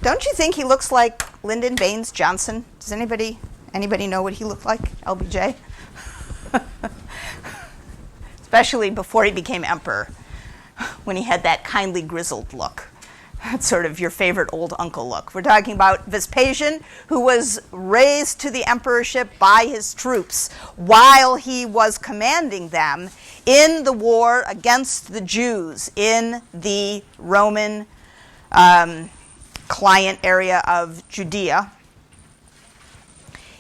Don't you think he looks like Lyndon Baines Johnson? Does anybody know what he looked like, LBJ? Especially before he became emperor, when he had that kindly grizzled look. That's sort of your favorite old uncle look. We're talking about Vespasian, who was raised to the emperorship by his troops while he was commanding them in the war against the Jews in the Roman client area of Judea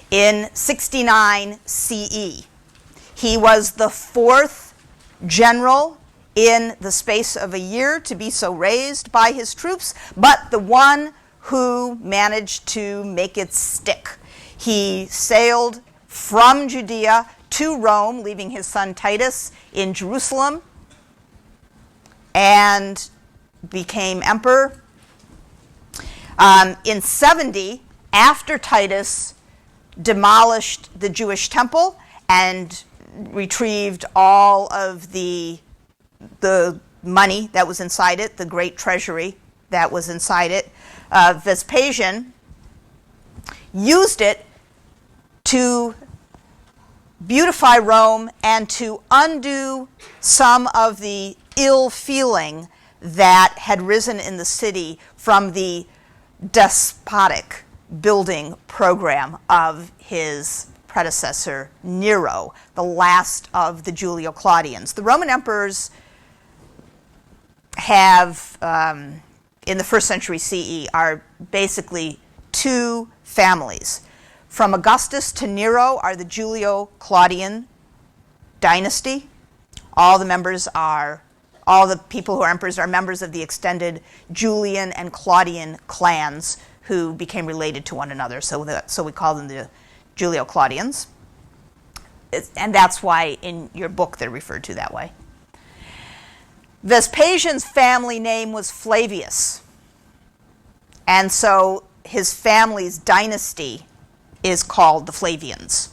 in 69 CE. He was the fourth general in the space of a year to be so raised by his troops, but the one who managed to make it stick. He sailed from Judea to Rome, leaving his son Titus in Jerusalem, and became emperor. In 70, after Titus demolished the Jewish temple and retrieved all of the money that was inside it, the great treasury that was inside it, Vespasian used it to beautify Rome and to undo some of the ill feeling that had risen in the city from the despotic building program of his predecessor Nero, the last of the Julio-Claudians. The Roman emperors have, in the first century CE, are basically two families. From Augustus to Nero are the Julio-Claudian dynasty. All the people who are emperors are members of the extended Julian and Claudian clans who became related to one another. So we call them the Julio-Claudians. And that's why in your book they're referred to that way. Vespasian's family name was Flavius. And so his family's dynasty is called the Flavians.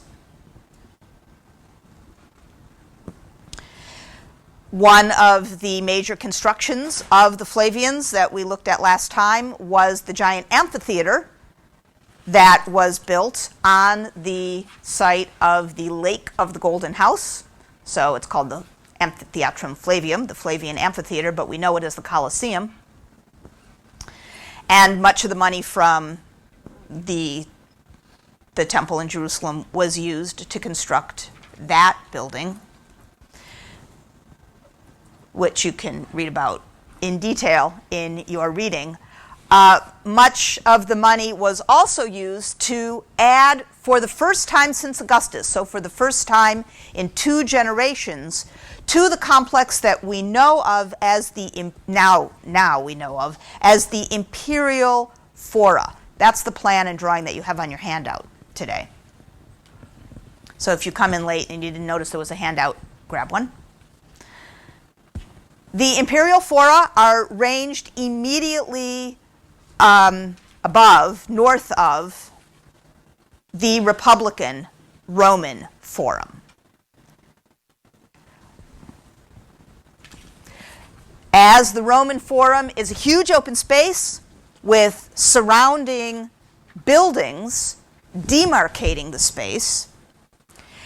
One of the major constructions of the Flavians that we looked at last time was the giant amphitheater that was built on the site of the Lake of the Golden House. So it's called the Amphitheatrum Flavium, the Flavian Amphitheater, but we know it as the Colosseum. And much of the money from the temple in Jerusalem was used to construct that building, which you can read about in detail in your reading. Much of the money was also used to add, for the first time since Augustus, so for the first time in 2 generations, to the complex that we know of as now we know of as the imperial fora. That's the plan and drawing that you have on your handout today. So if you come in late and you didn't notice there was a handout, grab one. The imperial fora are ranged immediately north of the Republican Roman Forum. As the Roman Forum is a huge open space with surrounding buildings demarcating the space,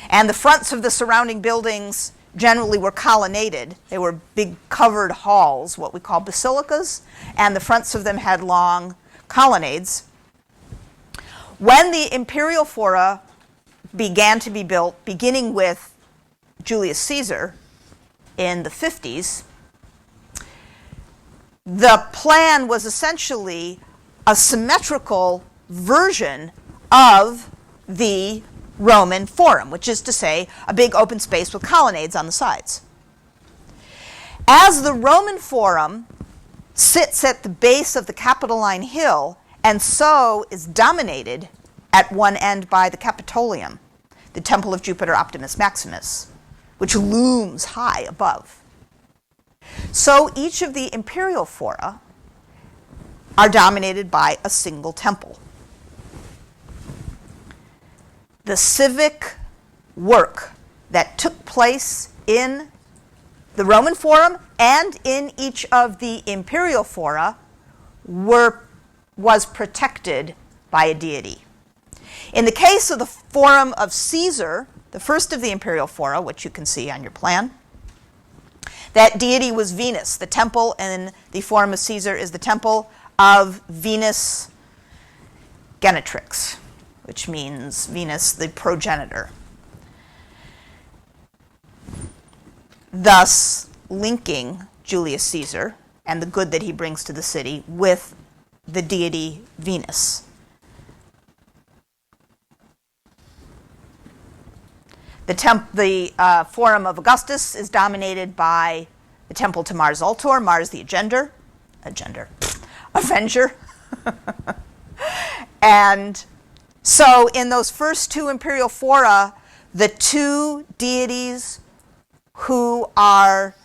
and the fronts of the surrounding buildings generally were colonnaded. They were big covered halls, what we call basilicas, and the fronts of them had long colonnades. When the imperial fora began to be built, beginning with Julius Caesar in the 50s, the plan was essentially a symmetrical version of the Roman Forum, which is to say a big open space with colonnades on the sides. As the Roman Forum sits at the base of the Capitoline Hill and so is dominated at one end by the Capitolium, the Temple of Jupiter Optimus Maximus, which looms high above. So each of the imperial fora are dominated by a single temple. The civic work that took place in the Roman Forum and in each of the imperial fora were was protected by a deity. In the case of the Forum of Caesar, the first of the imperial fora, which you can see on your plan, that deity was Venus. The temple in the Forum of Caesar is the temple of Venus Genetrix, which means Venus the progenitor. Thus linking Julius Caesar and the good that he brings to the city with the deity Venus. The Forum of Augustus is dominated by the temple to Mars Ultor, Mars the Avenger. And so in those first two imperial fora, the two deities who are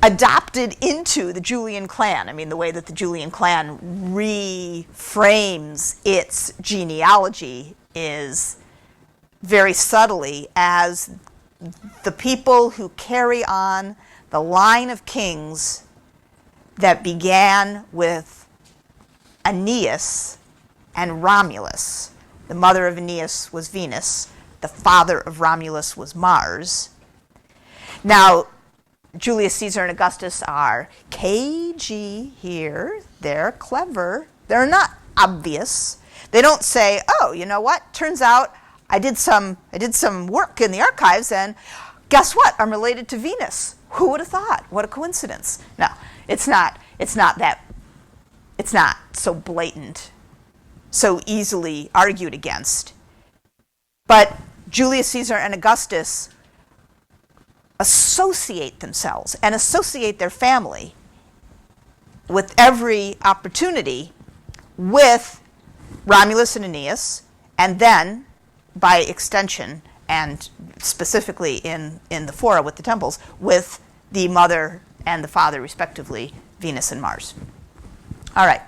adopted into the Julian clan, I mean, the way that the Julian clan reframes its genealogy is very subtly as the people who carry on the line of kings that began with Aeneas and Romulus. The mother of Aeneas was Venus. The father of Romulus was Mars. Now, Julius Caesar and Augustus are cagey here. They're clever. They're not obvious. They don't say, oh, you know what? Turns out I did some work in the archives, and guess what? I'm related to Venus. Who would have thought? What a coincidence. No, it's not so blatant, so easily argued against. But Julius Caesar and Augustus associate themselves and associate their family with every opportunity with Romulus and Aeneas, and then by extension, and specifically in the fora with the temples, with the mother and the father, respectively, Venus and Mars. All right.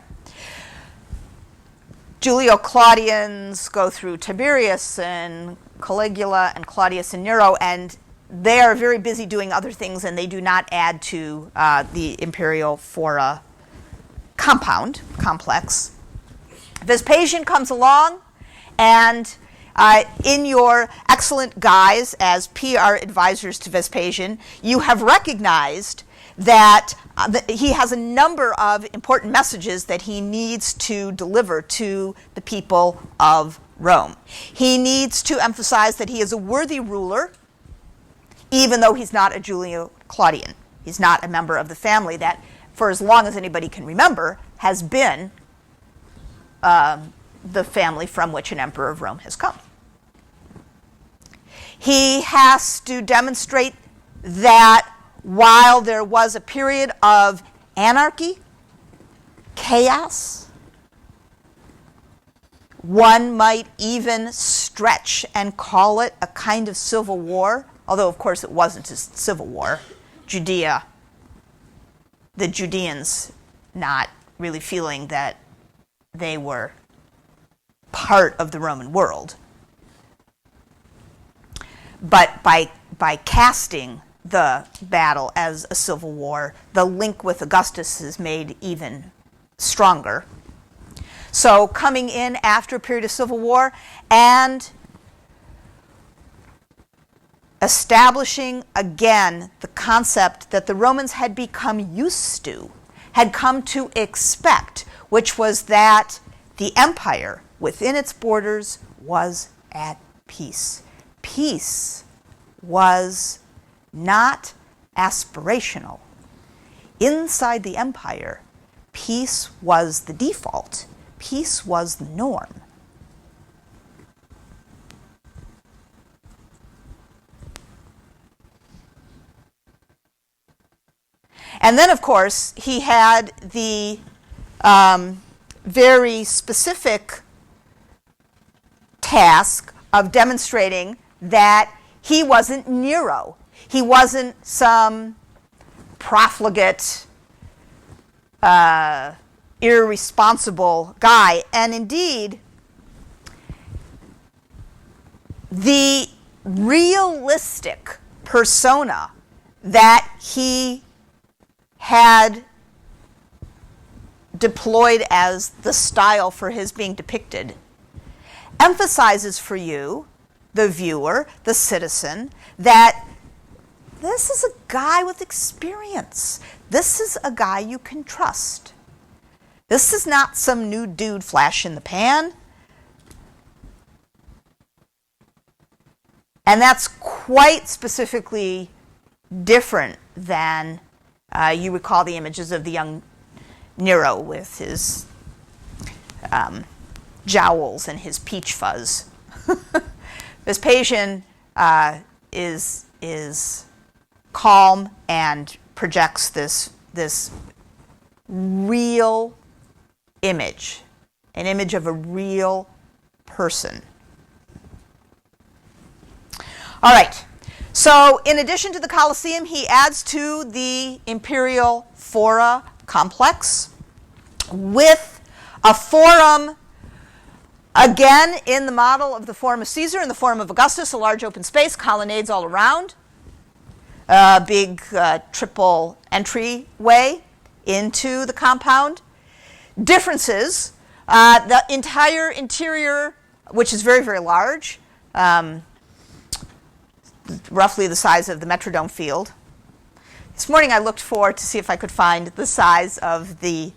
Julio-Claudians go through Tiberius and Caligula and Claudius and Nero, and they are very busy doing other things, and they do not add to the imperial fora complex. Vespasian comes along, and in your excellent guise as PR advisors to Vespasian, you have recognized that he has a number of important messages that he needs to deliver to the people of Rome. He needs to emphasize that he is a worthy ruler, even though he's not a Julio-Claudian. He's not a member of the family that, for as long as anybody can remember, has been the family from which an emperor of Rome has come. He has to demonstrate that while there was a period of anarchy, chaos, one might even stretch and call it a kind of civil war, although of course it wasn't a civil war. Judea, the Judeans not really feeling that they were part of the Roman world. But by casting the battle as a civil war, the link with Augustus is made even stronger. So coming in after a period of civil war and establishing again the concept that the Romans had become used to, had come to expect, which was that the empire within its borders was at peace. Peace was not aspirational. Inside the empire, peace was the default. Peace was the norm. And then, of course, he had the very specific task of demonstrating that he wasn't Nero. He wasn't some profligate, irresponsible guy. And indeed, the realistic persona that he had deployed as the style for his being depicted, emphasizes for you, the viewer, the citizen, that this is a guy with experience. This is a guy you can trust. This is not some new dude flash in the pan. And that's quite specifically different than you recall the images of the young Nero with his jowls and his peach fuzz. Vespasian is calm and projects this real image, an image of a real person. All right, so in addition to the Colosseum, he adds to the imperial fora complex with a forum, again in the model of the Forum of Caesar and the Forum of Augustus, a large open space, colonnades all around, a big triple entryway into the compound. Differences, the entire interior, which is very, very large, roughly the size of the Metrodome field. This morning I looked to see if I could find the size of the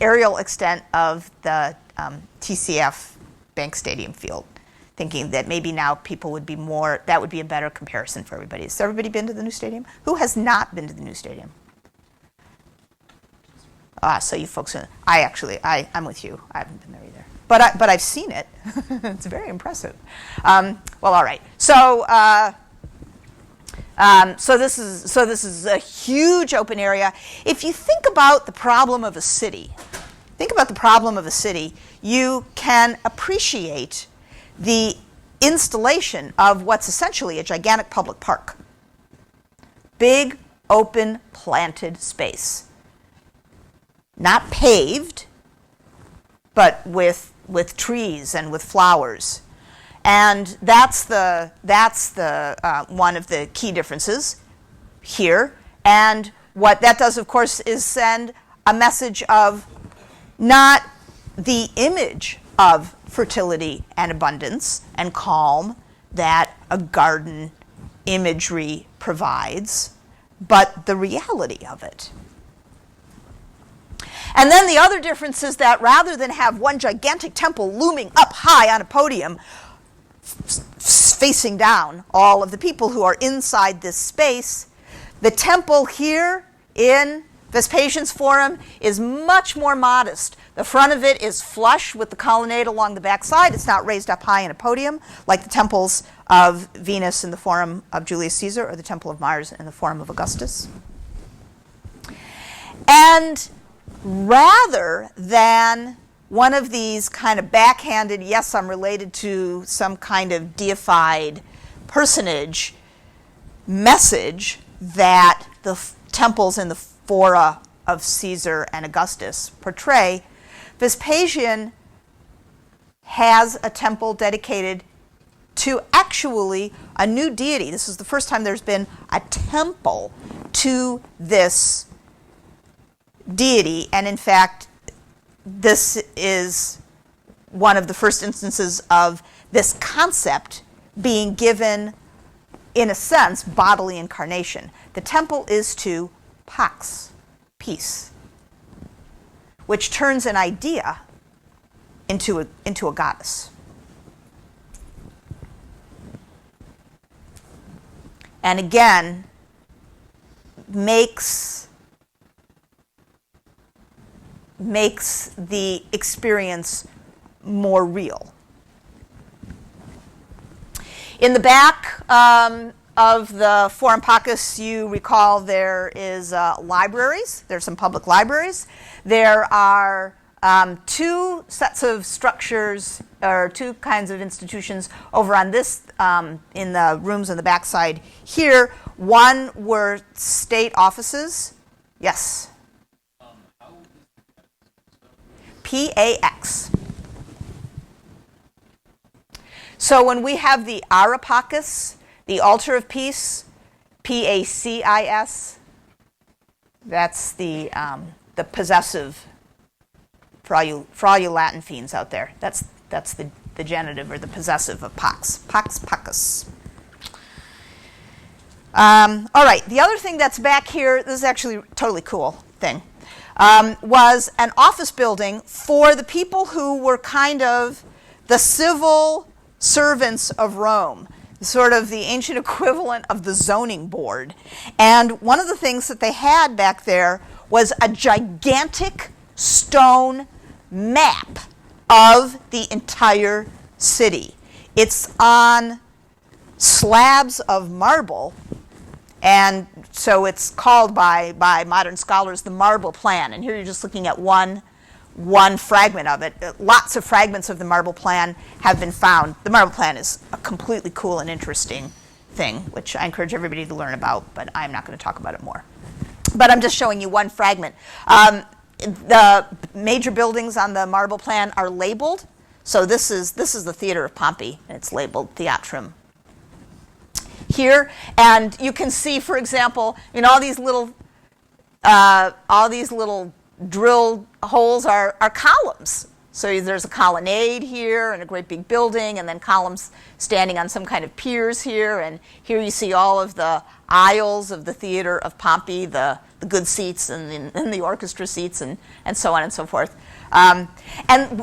aerial extent of the TCF Bank Stadium field, thinking that maybe now people would be more, that would be a better comparison for everybody. Has everybody been to the new stadium? Who has not been to the new stadium? So you folks, I'm with you. I haven't been there either. But I've seen it. It's very impressive. Well, all right. So this is a huge open area. If you think about the problem of a city, you can appreciate the installation of what's essentially a gigantic public park. Big, open, planted space. Not paved, but with trees and with flowers. And that's the one of the key differences here. And what that does, of course, is send a message of not the image of fertility and abundance and calm that a garden imagery provides, but the reality of it. And then the other difference is that rather than have one gigantic temple looming up high on a podium, facing down all of the people who are inside this space, the temple here in Vespasian's Forum is much more modest. The front of it is flush with the colonnade along the backside. It's not raised up high in a podium like the temples of Venus in the Forum of Julius Caesar or the Temple of Mars in the Forum of Augustus. And rather than one of these kind of backhanded, yes, I'm related to some kind of deified personage message that the temples in the fora of Caesar and Augustus portray, Vespasian has a temple dedicated to actually a new deity. This is the first time there's been a temple to this deity, and in fact, this is one of the first instances of this concept being given, in a sense, bodily incarnation. The temple is to Pax, peace, which turns an idea into a goddess. And again, makes the experience more real. In the back of the Forum Pacus, you recall there is libraries. There's some public libraries. There are two sets of structures, or two kinds of institutions over on this, in the rooms on the backside here. One were state offices. Yes? PAX. So when we have the Arapacus, the altar of peace, PACIS, that's the possessive for all you Latin fiends out there. That's the genitive or the possessive of pax. Pax pacus. All right, the other thing that's back here, this is actually a totally cool thing, was an office building for the people who were kind of the civil servants of Rome, sort of the ancient equivalent of the zoning board. And one of the things that they had back there was a gigantic stone map of the entire city. It's on slabs of marble, and so it's called by modern scholars the marble plan. And here you're just looking at one fragment of it. Lots of fragments of the marble plan have been found. The marble plan is a completely cool and interesting thing, which I encourage everybody to learn about, but I'm not going to talk about it more. But I'm just showing you one fragment. The major buildings on the marble plan are labeled. So this is the Theater of Pompey, and it's labeled Theatrum here. And you can see, for example, all these little drill holes are columns. So there's a colonnade here and a great big building, and then columns standing on some kind of piers here. And here you see all of the aisles of the Theater of Pompey, the good seats and the orchestra seats, and so on and so forth. And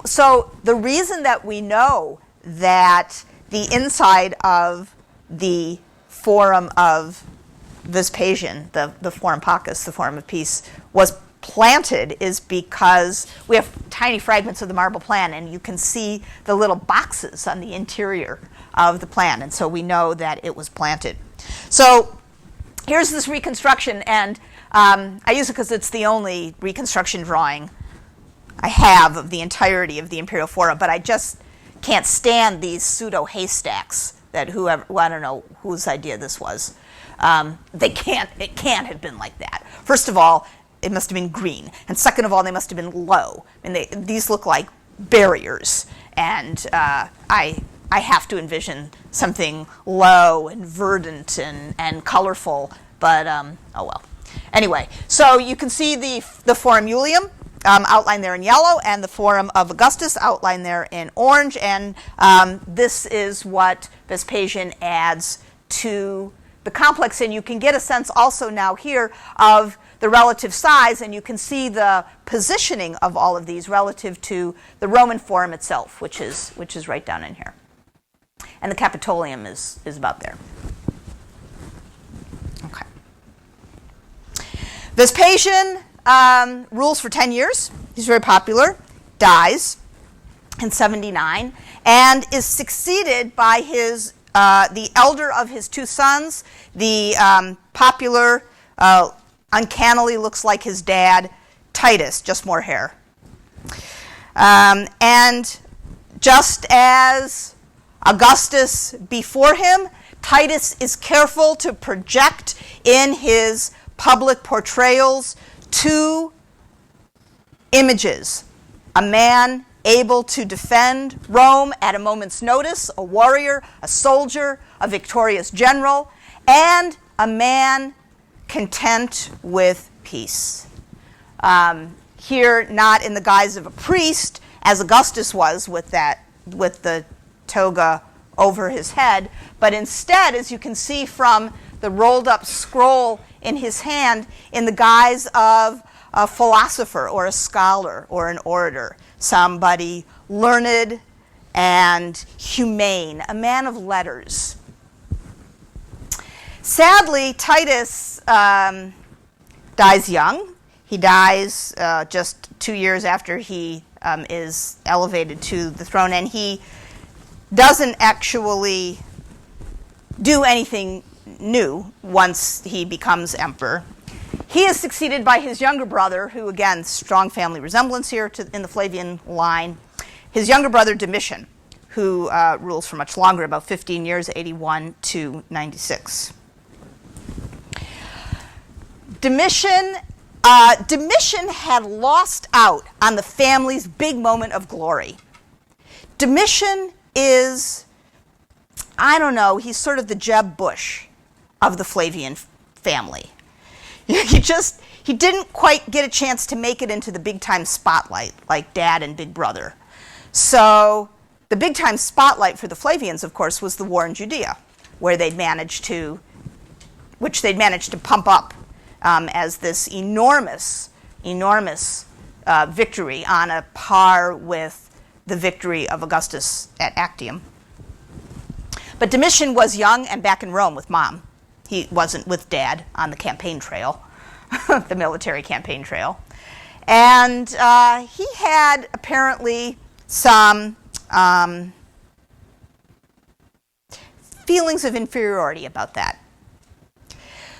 so the reason that we know that the inside of the Forum of Vespasian, the Forum Pacus, the Forum of Peace, was planted is because we have tiny fragments of the marble plan, and you can see the little boxes on the interior of the plan, and so we know that it was planted. So here's this reconstruction, and I use it because it's the only reconstruction drawing I have of the entirety of the Imperial Forum, but I just can't stand these pseudo haystacks that I don't know whose idea this was. It can't have been like that. First of all, it must have been green, and second of all, they must have been low. And these look like barriers, and I have to envision something low and verdant and colorful, but oh well. Anyway, so you can see the Forum Iulium outlined there in yellow, and the Forum of Augustus outlined there in orange, and this is what Vespasian adds to the complex, and you can get a sense also now here of the relative size, and you can see the positioning of all of these relative to the Roman Forum itself, which is right down in here. And the Capitolium is about there. Okay. Vespasian rules for 10 years. He's very popular, dies in 79, and is succeeded by his the elder of his two sons, the popular, uncannily looks like his dad, Titus, just more hair. And just as Augustus before him, Titus is careful to project in his public portrayals two images: a man able to defend Rome at a moment's notice, a warrior, a soldier, a victorious general, and a man content with peace. Here, not in the guise of a priest, as Augustus was with the toga over his head, but instead, as you can see from the rolled up scroll in his hand, in the guise of a philosopher or a scholar or an orator, somebody learned and humane, a man of letters. Sadly, Titus dies young. He dies just 2 years after he is elevated to the throne, and he doesn't actually do anything new once he becomes emperor. He is succeeded by his younger brother, who, again, strong family resemblance here in the Flavian line, his younger brother Domitian, who rules for much longer, about 15 years, 81 to 96. Domitian had lost out on the family's big moment of glory. Domitian is, I don't know, he's sort of the Jeb Bush of the Flavian family. He didn't quite get a chance to make it into the big time spotlight like Dad and Big Brother. So the big time spotlight for the Flavians, of course, was the war in Judea, where they'd managed to pump up as this enormous victory on a par with the victory of Augustus at Actium. But Domitian was young and back in Rome with Mom. He wasn't with Dad on the campaign trail, the military campaign trail. And he had apparently some feelings of inferiority about that.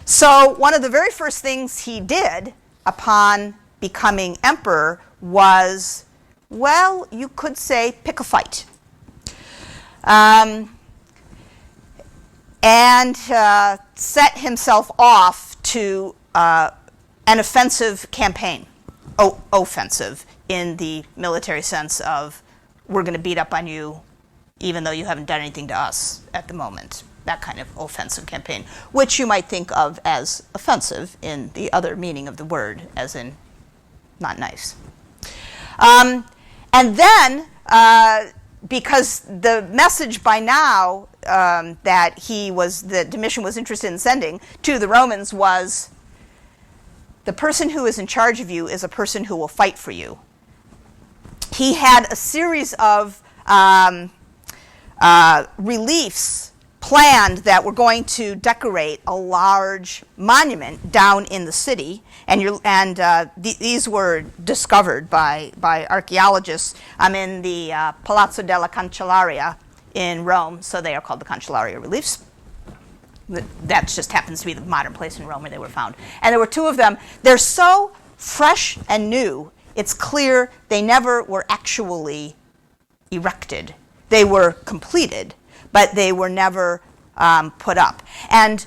So one of the very first things he did upon becoming emperor was, well, you could say, pick a fight. And set himself off to an offensive campaign. Offensive in the military sense of, we're going to beat up on you even though you haven't done anything to us at the moment. That kind of offensive campaign, which you might think of as offensive in the other meaning of the word, as in not nice. And then, because the message by now that Domitian was interested in sending to the Romans was, the person who is in charge of you is a person who will fight for you. He had a series of reliefs planned that were going to decorate a large monument down in the city, and these were discovered by archaeologists in the Palazzo della Cancellaria in Rome, so they are called the Cancellaria reliefs. That just happens to be the modern place in Rome where they were found. And there were two of them. They're so fresh and new, it's clear they never were actually erected. They were completed, but they were never put up. And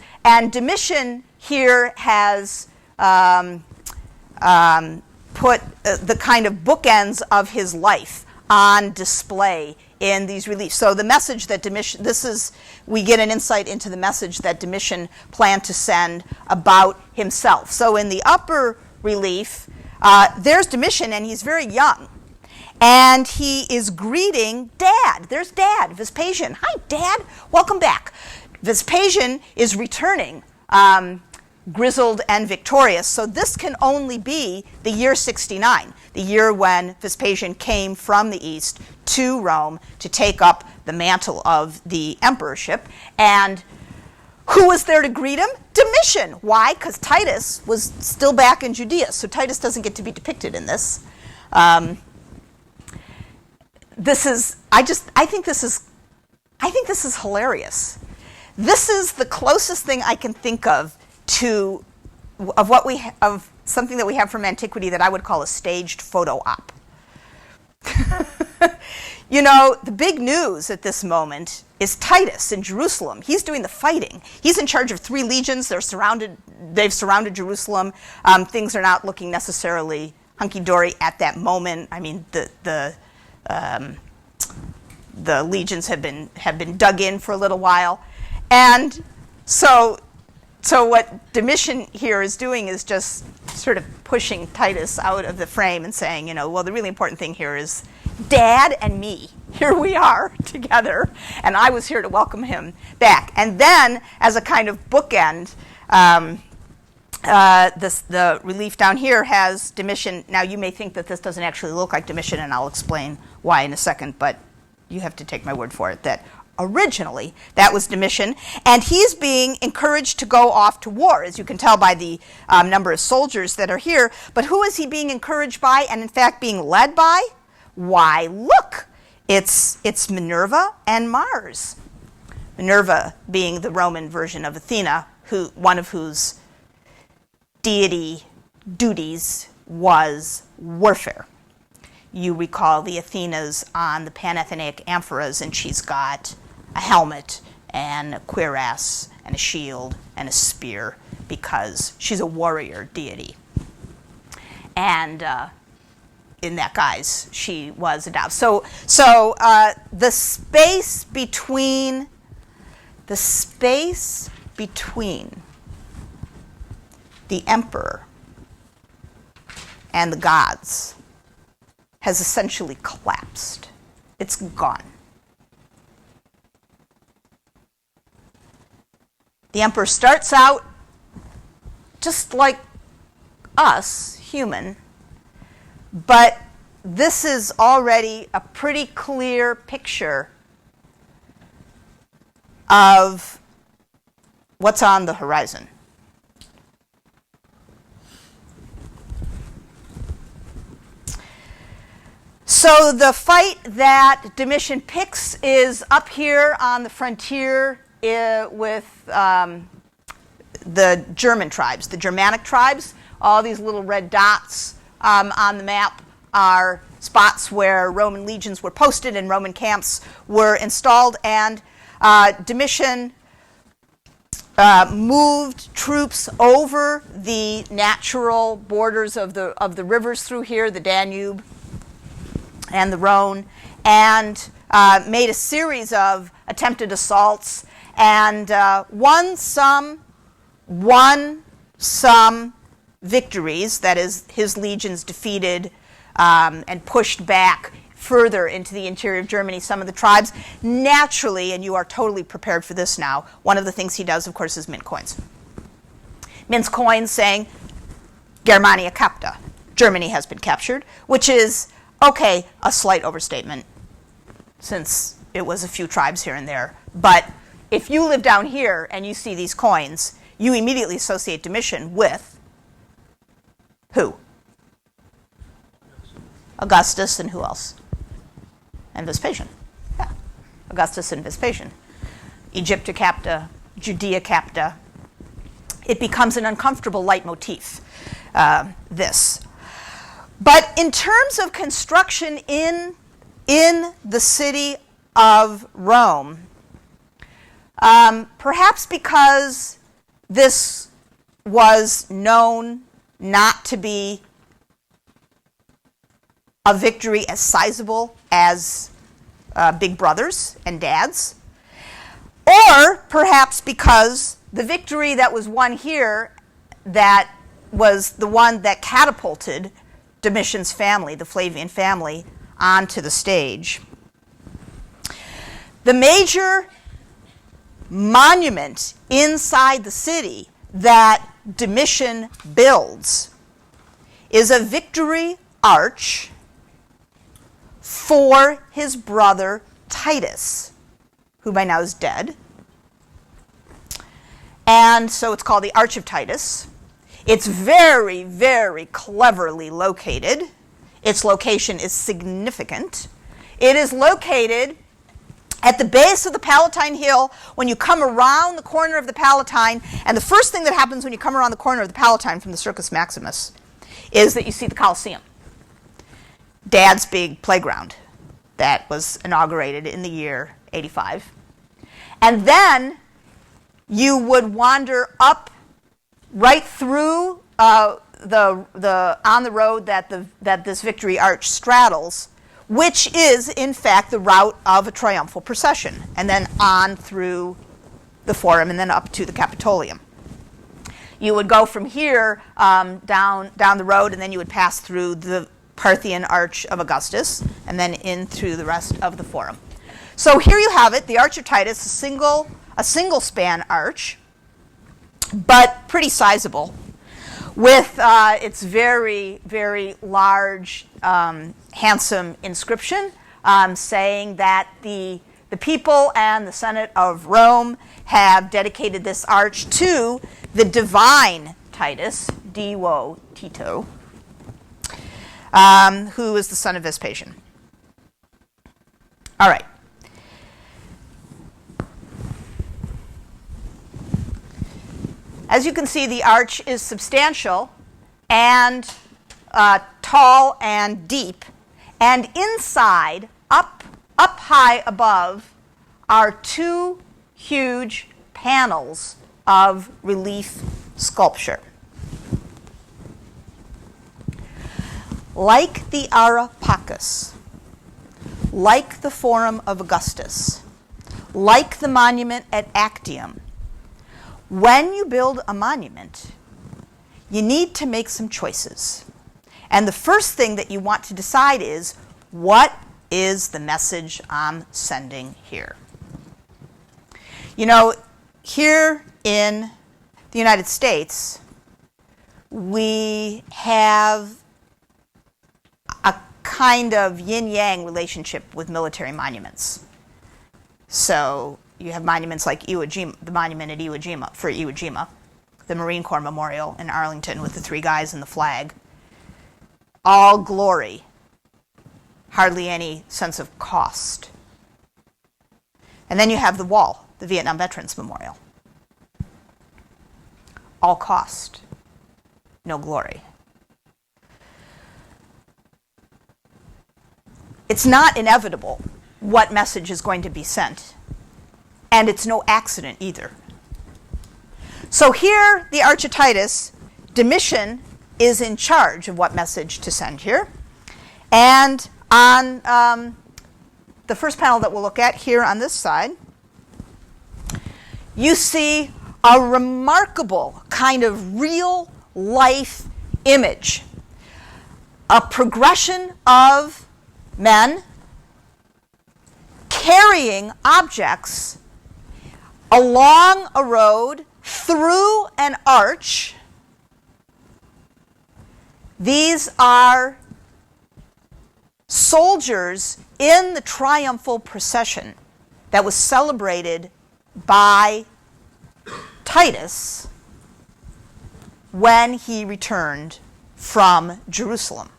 Domitian here has put the kind of bookends of his life on display in these reliefs. So the message that Domitian, we get an insight into the message that Domitian planned to send about himself. So in the upper relief, there's Domitian, and he's very young. And he is greeting Dad. There's Dad, Vespasian. Hi, Dad. Welcome back. Vespasian is returning, grizzled and victorious. So this can only be the year 69, the year when Vespasian came from the east to Rome to take up the mantle of the emperorship. And who was there to greet him? Domitian. Why? Because Titus was still back in Judea. So Titus doesn't get to be depicted in this. I think this is hilarious. This is the closest thing I can think of something that we have from antiquity that I would call a staged photo op. You know, the big news at this moment is Titus in Jerusalem. He's doing the fighting. He's in charge of 3 legions. They've surrounded Jerusalem. Things are not looking necessarily hunky-dory at that moment. I mean, the legions have been dug in for a little while, and so what Domitian here is doing is just sort of pushing Titus out of the frame and saying, well, the really important thing here is Dad and me. Here we are together, and I was here to welcome him back. And then, as a kind of bookend, the relief down here has Domitian. Now, you may think that this doesn't actually look like Domitian, and I'll explain why in a second, but you have to take my word for it that originally that was Domitian, and he's being encouraged to go off to war, as you can tell by the number of soldiers that are here. But who is he being encouraged by, and in fact being led by? Why, look, it's Minerva and Mars. Minerva being the Roman version of Athena, one of whose deity duties was warfare. You recall the Athenas on the Panathenaic amphoras, and she's got a helmet and a cuirass and a shield and a spear because she's a warrior deity. And in that guise, she was adopted. So the space between the emperor and the gods has essentially collapsed. It's gone. The emperor starts out just like us, human, but this is already a pretty clear picture of what's on the horizon. So the fight that Domitian picks is up here on the frontier with the German tribes, the Germanic tribes. All these little red dots on the map are spots where Roman legions were posted and Roman camps were installed, and Domitian moved troops over the natural borders of the rivers through here, the Danube and the Rhone, and made a series of attempted assaults and won some victories. That is, his legions defeated and pushed back further into the interior of Germany some of the tribes. Naturally, and you are totally prepared for this now, one of the things he does, of course, is mint coins. Mints coins saying, Germania capta, Germany has been captured, which is, okay, a slight overstatement, since it was a few tribes here and there. But if you live down here and you see these coins, you immediately associate Domitian with who? Augustus and who else? And Vespasian. Yeah, Augustus and Vespasian. Egypta capta, Judea capta. It becomes an uncomfortable leitmotif, this. But in terms of construction in the city of Rome, perhaps because this was known not to be a victory as sizable as Big Brothers and Dads, or perhaps because the victory that was won here, that was the one that catapulted Domitian's family, the Flavian family, onto the stage. The major monument inside the city that Domitian builds is a victory arch for his brother Titus, who by now is dead. And so it's called the Arch of Titus. It's very, very cleverly located. Its location is significant. It is located at the base of the Palatine Hill when you come around the corner of the Palatine. And the first thing that happens when you come around the corner of the Palatine from the Circus Maximus is that you see the Colosseum, Dad's big playground that was inaugurated in the year 85. And then you would wander up right through on the road that this Victory Arch straddles, which is in fact the route of a triumphal procession, and then on through the Forum and then up to the Capitolium. You would go from here down the road, and then you would pass through the Parthian Arch of Augustus, and then in through the rest of the Forum. So here you have it, the Arch of Titus, a single span arch, but pretty sizable, with its very, very large, handsome inscription saying that the people and the Senate of Rome have dedicated this arch to the divine Titus, Dio Tito, who is the son of Vespasian. All right. As you can see, the arch is substantial and tall and deep. And inside, up high above, are two huge panels of relief sculpture. Like the Ara Pacis, like the Forum of Augustus, like the monument at Actium, when you build a monument, you need to make some choices. And the first thing that you want to decide is, what is the message I'm sending here? You know, here in the United States, we have a kind of yin-yang relationship with military monuments. So you have monuments like Iwo Jima, the monument at Iwo Jima, the Marine Corps Memorial in Arlington with the three guys and the flag. All glory, hardly any sense of cost. And then you have the wall, the Vietnam Veterans Memorial. All cost, no glory. It's not inevitable what message is going to be sent, and it's no accident either. So here, the Arch of Titus, Domitian is in charge of what message to send here. And on the first panel that we'll look at here on this side, you see a remarkable kind of real-life image, a progression of men carrying objects along a road through an arch. These are soldiers in the triumphal procession that was celebrated by Titus when he returned from Jerusalem.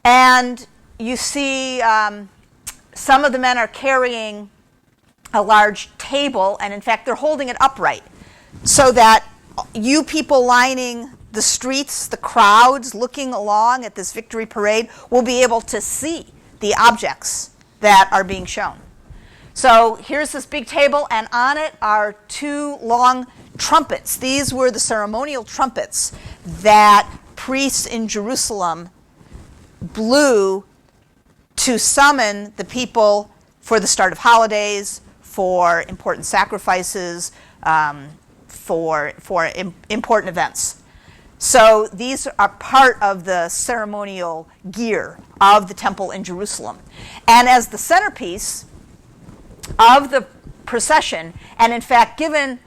And you see some of the men are carrying a large table, and in fact they're holding it upright so that you people lining the streets, the crowds looking along at this victory parade, will be able to see the objects that are being shown. So here's this big table, and on it are two long trumpets. These were the ceremonial trumpets that priests in Jerusalem blew to summon the people for the start of holidays, for important sacrifices, for important events. So these are part of the ceremonial gear of the temple in Jerusalem. And as the centerpiece of the procession, and in fact given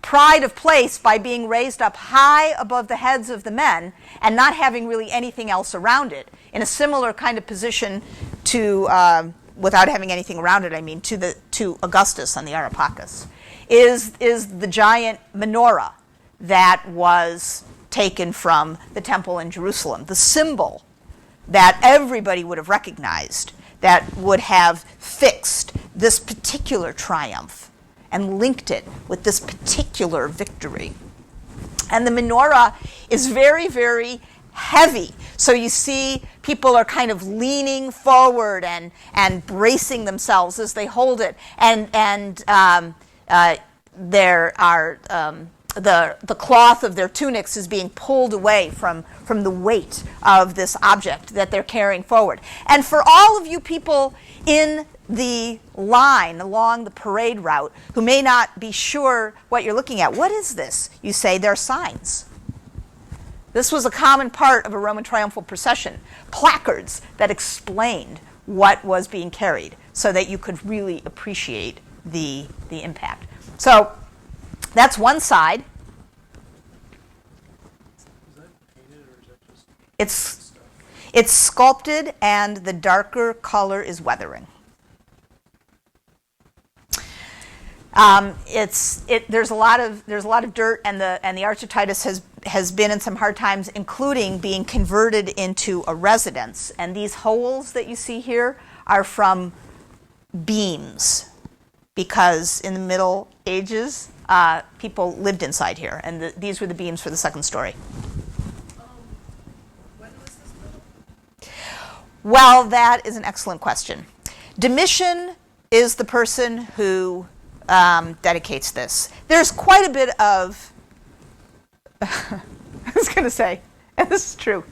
pride of place by being raised up high above the heads of the men and not having really anything else around it, in a similar kind of position to, without having anything around it, I mean, to Augustus on the Areopagus, is the giant menorah that was taken from the temple in Jerusalem, the symbol that everybody would have recognized, that would have fixed this particular triumph and linked it with this particular victory. And the menorah is very, very heavy. So you see people are kind of leaning forward and bracing themselves as they hold it. And there are the cloth of their tunics is being pulled away from the weight of this object that they're carrying forward. And for all of you people in the line along the parade route who may not be sure what you're looking at, what is this? You say they're signs. This was a common part of a Roman triumphal procession, placards that explained what was being carried so that you could really appreciate the impact. So that's one side. Is that painted or is that just It's sculpted, and the darker color is weathering. There's a lot of dirt, and the Arch of Titus has been in some hard times, including being converted into a residence. And these holes that you see here are from beams, because in the Middle Ages, people lived inside here, and these were the beams for the second story. when was this built? Well, that is an excellent question. Domitian is the person who dedicates this. There's quite a bit of, I was going to say, and this is true,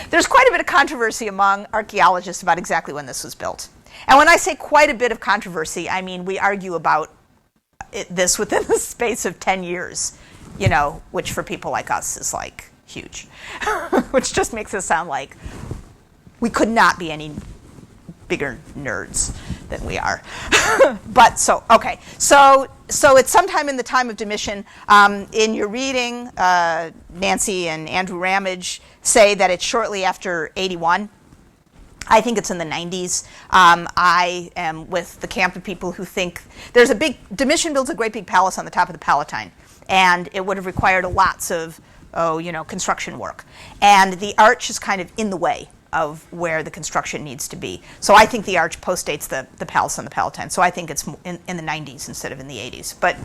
there's quite a bit of controversy among archaeologists about exactly when this was built. And when I say quite a bit of controversy, I mean we argue about this within the space of 10 years, which for people like us is like huge, which just makes it sound like we could not be any bigger nerds than we are. But so it's sometime in the time of Domitian. In your reading, Nancy and Andrew Ramage say that it's shortly after 81. I think it's in the 90s. I am with the camp of people who think Domitian builds a great big palace on the top of the Palatine, and it would have required lots of, construction work. And the arch is kind of in the way of where the construction needs to be. So I think the arch postdates the palace on the Palatine. So I think it's in the 90s instead of in the 80s. But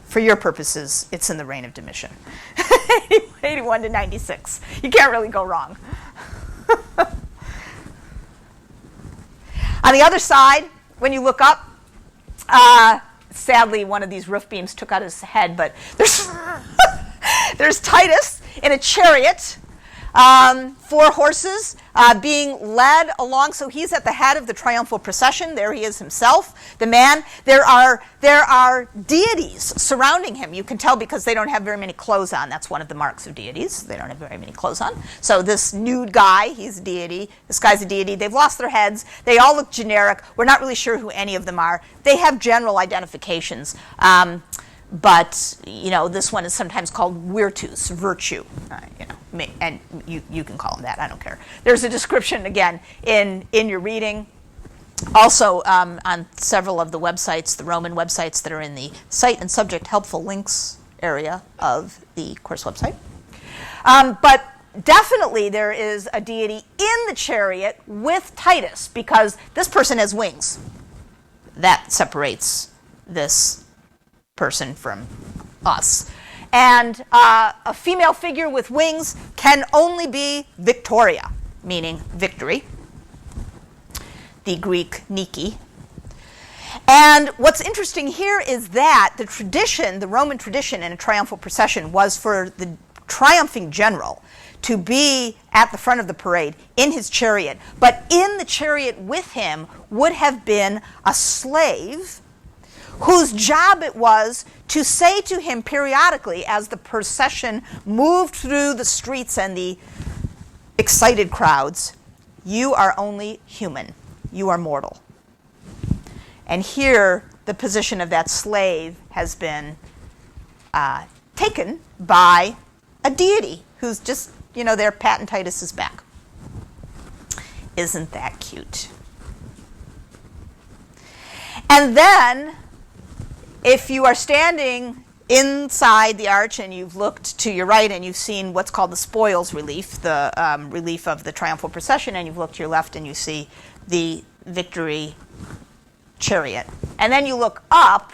for your purposes, it's in the reign of Domitian. 81 to 96. You can't really go wrong. On the other side, when you look up, sadly, one of these roof beams took out his head, but there's Titus in a chariot, 4 horses, being led along. So he's at the head of the triumphal procession. There he is himself, the man. There are deities surrounding him. You can tell because they don't have very many clothes on. That's one of the marks of deities. They don't have very many clothes on. So this nude guy, he's a deity. This guy's a deity. They've lost their heads. They all look generic. We're not really sure who any of them are. They have general identifications. But, this one is sometimes called virtus, virtue, and you can call them that. I don't care. There's a description, again, in your reading. Also, on several of the websites, the Roman websites that are in the Cite and Subject Helpful Links area of the course website. But definitely there is a deity in the chariot with Titus, because this person has wings. That separates this person from us. And a female figure with wings can only be Victoria, meaning victory, the Greek Nike. And what's interesting here is that the Roman tradition in a triumphal procession was for the triumphing general to be at the front of the parade in his chariot. But in the chariot with him would have been a slave whose job it was to say to him periodically as the procession moved through the streets and the excited crowds, "You are only human. You are mortal." And here, the position of that slave has been taken by a deity who's just, there patting Titus's back. Isn't that cute? And then, if you are standing inside the arch and you've looked to your right and you've seen what's called the spoils relief, the relief of the triumphal procession, and you've looked to your left and you see the victory chariot. And then you look up,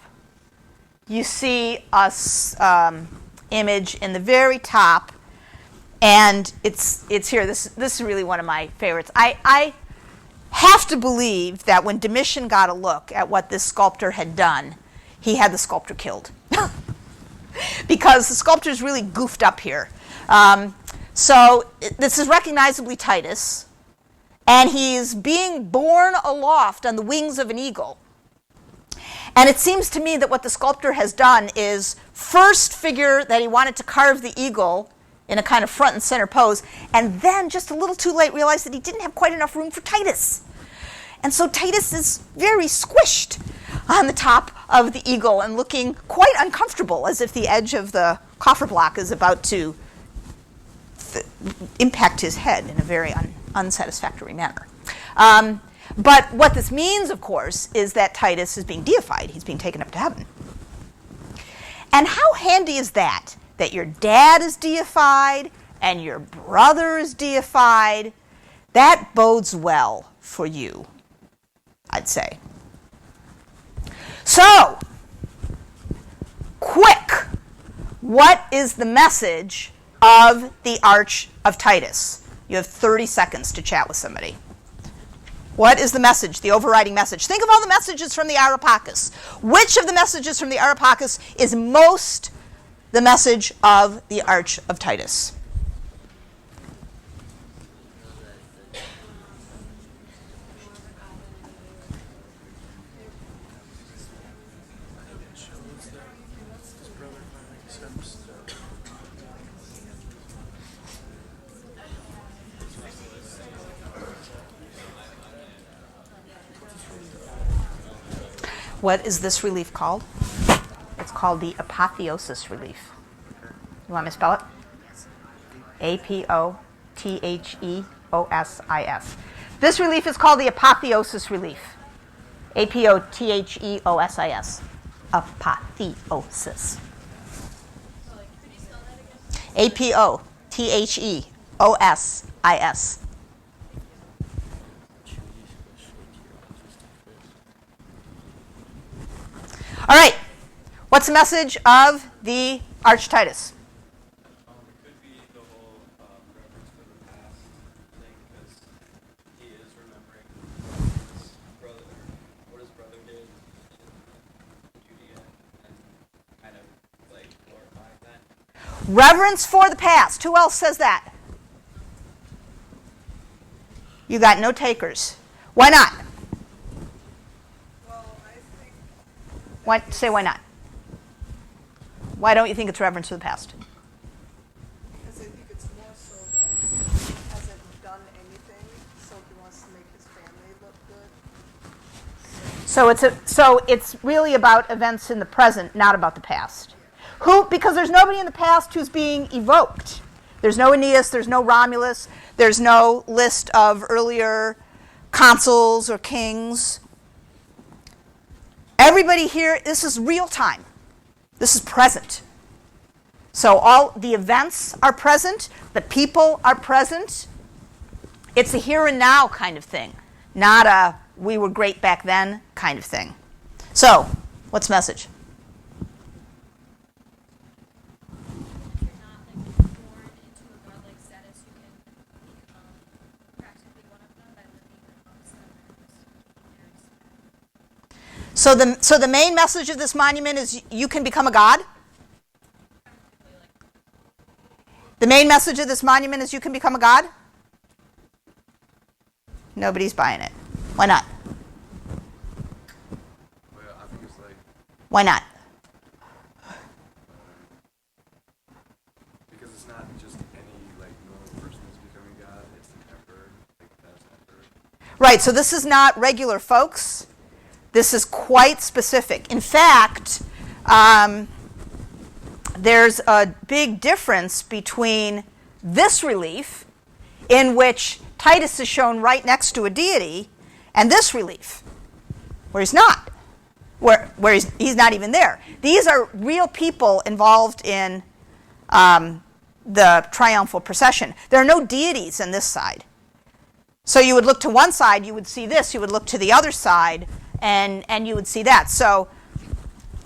you see a image in the very top, and it's here. This is really one of my favorites. I have to believe that when Domitian got a look at what this sculptor had done, he had the sculptor killed. Because the sculptor's really goofed up here. So this is recognizably Titus, and he's being borne aloft on the wings of an eagle. And it seems to me that what the sculptor has done is first figure that he wanted to carve the eagle in a kind of front and center pose, and then just a little too late realized that he didn't have quite enough room for Titus. And so Titus is very squished on the top of the eagle and looking quite uncomfortable, as if the edge of the coffer block is about to impact his head in a very unsatisfactory manner. But what this means, of course, is that Titus is being deified. He's being taken up to heaven. And how handy is that? That your dad is deified and your brother is deified. That bodes well for you, I'd say. So, quick, what is the message of the Arch of Titus? You have 30 seconds to chat with somebody. What is the message, the overriding message? Think of all the messages from the Areopagus. Which of the messages from the Areopagus is most the message of the Arch of Titus? What is this relief called? It's called the apotheosis relief. You want me to spell it? Apotheosis. This relief is called the apotheosis relief. Apotheosis. Apotheosis. Apotheosis. All right. What's the message of the Arch Titus? It could be the whole reference for the past thing, because he is remembering his brother, what his brother did in Judea, and kind of like glorifying that. Reverence for the past. Who else says that? You got no takers. Why not? Well, I think Why, say why not. Why don't you think it's reverence for the past? because I think it's more so that he hasn't done anything, so he wants to make his family look good. So it's really about events in the present, not about the past. Because there's nobody in the past who's being evoked. There's no Aeneas, there's no Romulus, there's no list of earlier consuls or kings. Everybody here, this is real time. This is present. So all the events are present, the people are present. It's a here and now kind of thing, not a we were great back then kind of thing. So, what's the message? If you're not like born into a godlike status, you can become practically one of them by living amongst them and just keeping their respect. So the main message of this monument is you can become a god? The main message of this monument is you can become a god? Nobody's buying it. Why not? Well, I think it's like Why not? because it's not just any like normal person who's becoming God. It's an emperor, like that's emperor. Right, so this is not regular folks. This is quite specific. In fact, there's a big difference between this relief, in which Titus is shown right next to a deity, and this relief, where he's not, where he's not even there. These are real people involved in the triumphal procession. There are no deities on this side. So you would look to one side, you would see this. You would look to the other side, and you would see that. So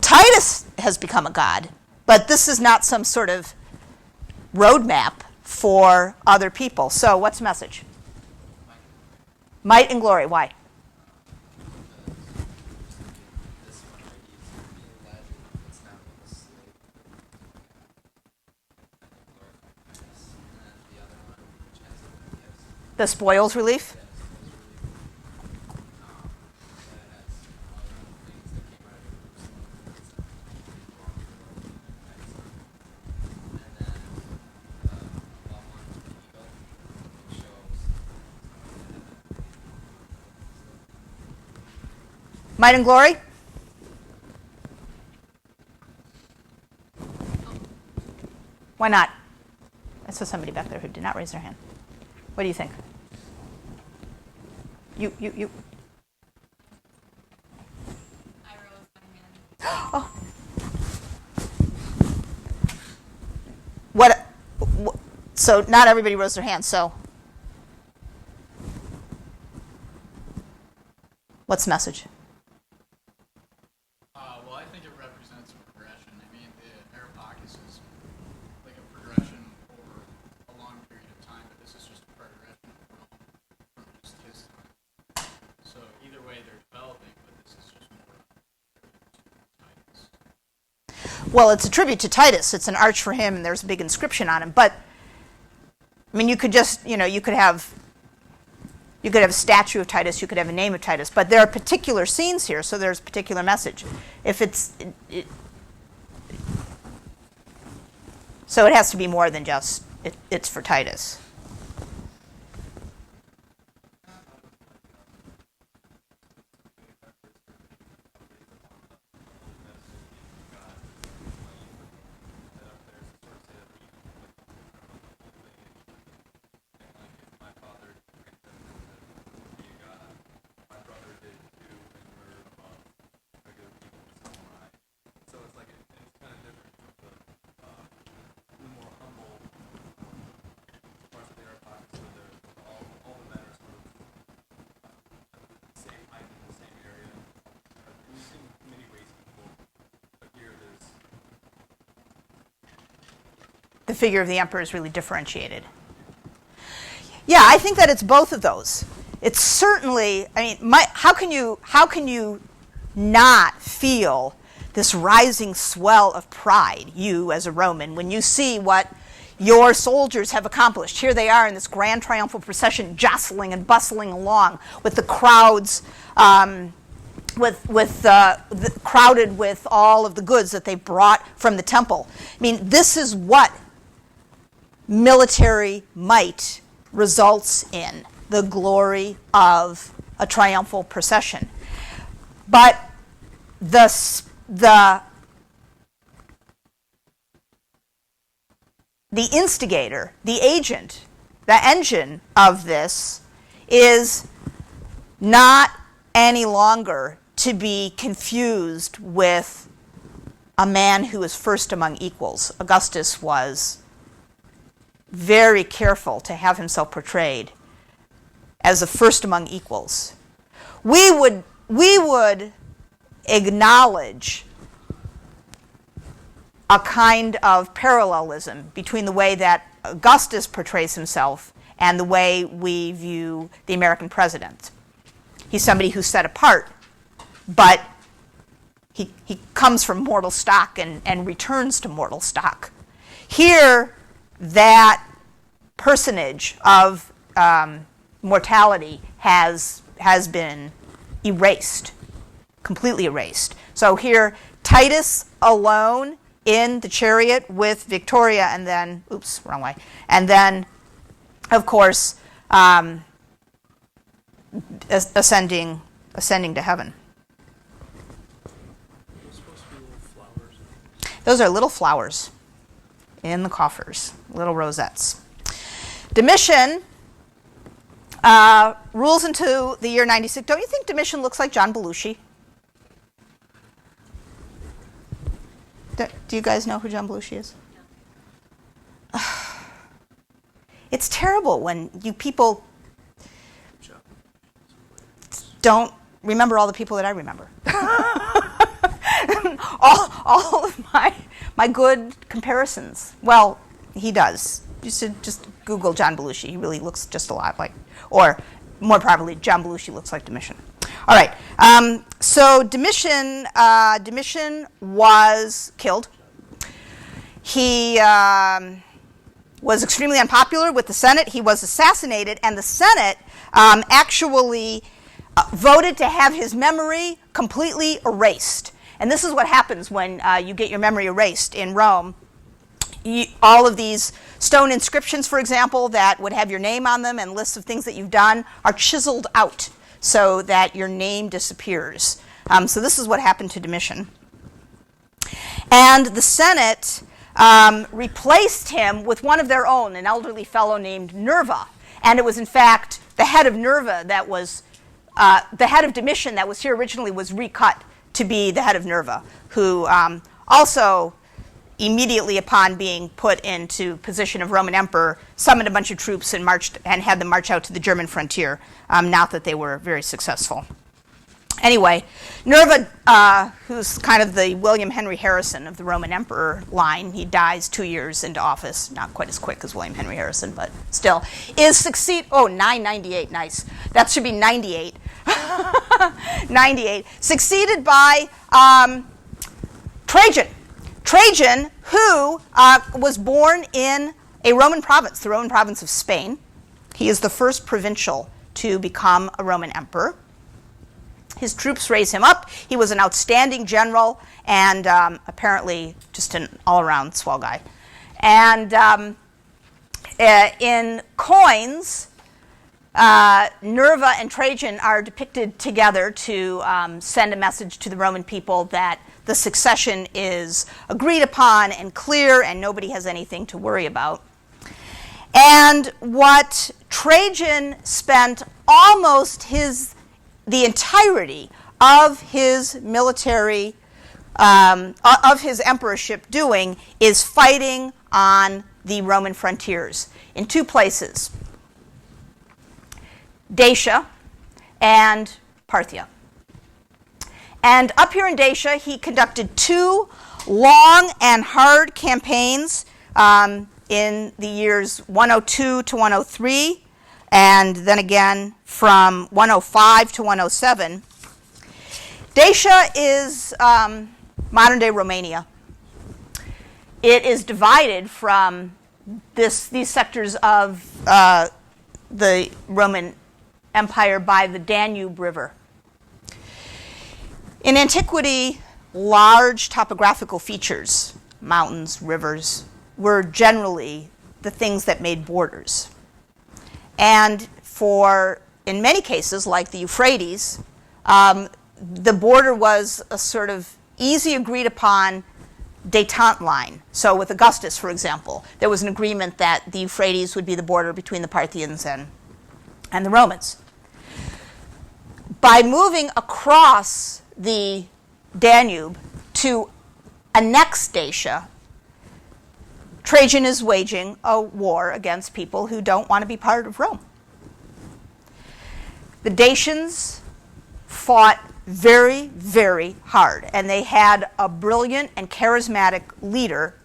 Titus has become a god, but this is not some sort of roadmap for other people. So what's the message? Might and glory. Why? This one right here is going to be Elijah. It's not with the slave. And then the other one, which has yes, The spoils relief? that has all the things that came out of Jerusalem. And then one with the eagle, which shows Might and glory? Why not? I saw somebody back there who did not raise their hand. What do you think? You. I rose my hand. Oh. What? So not everybody rose their hand. So what's the message? Well, I think it represents a progression. I mean, the Areopagus is like a progression over a long period of time, but this is just a progression from just his time. So either way, they're developing, but this is just more Titus. Well, it's a tribute to Titus. It's an arch for him, and there's a big inscription on him. But I mean, you could just, you could have a statue of Titus, you could have a name of Titus, but there are particular scenes here, so there's a particular message. If it's, So it has to be more than just it's for Titus. So it's like it's kind of different from the more humble parts of the Aeropods, where all the men are sort of the same height in the same area. In many ways equal, but here there's The figure of the emperor is really differentiated. Yeah, I think that it's both of those. It's certainly, I mean, how can you not feel this rising swell of pride, you as a Roman, when you see what your soldiers have accomplished? Here they are in this grand triumphal procession, jostling and bustling along with the crowds, crowded with all of the goods that they brought from the temple. I mean, this is what military might results in, the glory of a triumphal procession. But the instigator, the agent, the engine of this is not any longer to be confused with a man who is first among equals. Augustus was very careful to have himself portrayed as a first among equals. We would acknowledge a kind of parallelism between the way that Augustus portrays himself and the way we view the American president. He's somebody who's set apart, but he comes from mortal stock and returns to mortal stock. Here, that personage of mortality has been erased, completely erased. So here, Titus alone in the chariot with Victoria, and then, oops, wrong way, and then, of course, ascending to heaven. Those are little flowers in the coffers, little rosettes. Domitian rules into the year 96. Don't you think Domitian looks like John Belushi? Do you guys know who John Belushi is? It's terrible when you people don't remember all the people that I remember. all of my good comparisons. Well, he does. You should just Google John Belushi. He really looks just a lot like, or more properly, John Belushi looks like Domitian. All right. So Domitian was killed. He was extremely unpopular with the Senate. He was assassinated, and the Senate actually voted to have his memory completely erased. And this is what happens when you get your memory erased in Rome. All of these stone inscriptions, for example, that would have your name on them and lists of things that you've done are chiseled out so that your name disappears. So this is what happened to Domitian. And the Senate replaced him with one of their own, an elderly fellow named Nerva. And it was, in fact, the head of Nerva that was, the head of Domitian that was here originally was recut to be the head of Nerva, who also immediately upon being put into position of Roman emperor, summoned a bunch of troops and marched and had them march out to the German frontier, not that they were very successful. Anyway, Nerva, who's kind of the William Henry Harrison of the Roman emperor line, he dies 2 years into office, not quite as quick as William Henry Harrison, but still, is 998, nice. That should be 98. 98. Succeeded by Trajan. Trajan, who was born in a Roman province, the Roman province of Spain. He is the first provincial to become a Roman emperor. His troops raise him up. He was an outstanding general and apparently just an all-around swell guy. And in coins, Nerva and Trajan are depicted together to send a message to the Roman people that the succession is agreed upon and clear and nobody has anything to worry about. And what Trajan spent almost the entirety of his military, of his emperorship doing is fighting on the Roman frontiers in two places, Dacia and Parthia. And up here in Dacia, he conducted two long and hard campaigns in the years 102 to 103, and then again from 105 to 107. Dacia is modern-day Romania. It is divided from these sectors of the Roman Empire by the Danube River. In antiquity, large topographical features, mountains, rivers, were generally the things that made borders. And in many cases, like the Euphrates, the border was a sort of easy agreed upon détente line. So with Augustus, for example, there was an agreement that the Euphrates would be the border between the Parthians and the Romans. By moving across the Danube to annex Dacia, Trajan is waging a war against people who don't want to be part of Rome. The Dacians fought very, very hard, and they had a brilliant and charismatic leader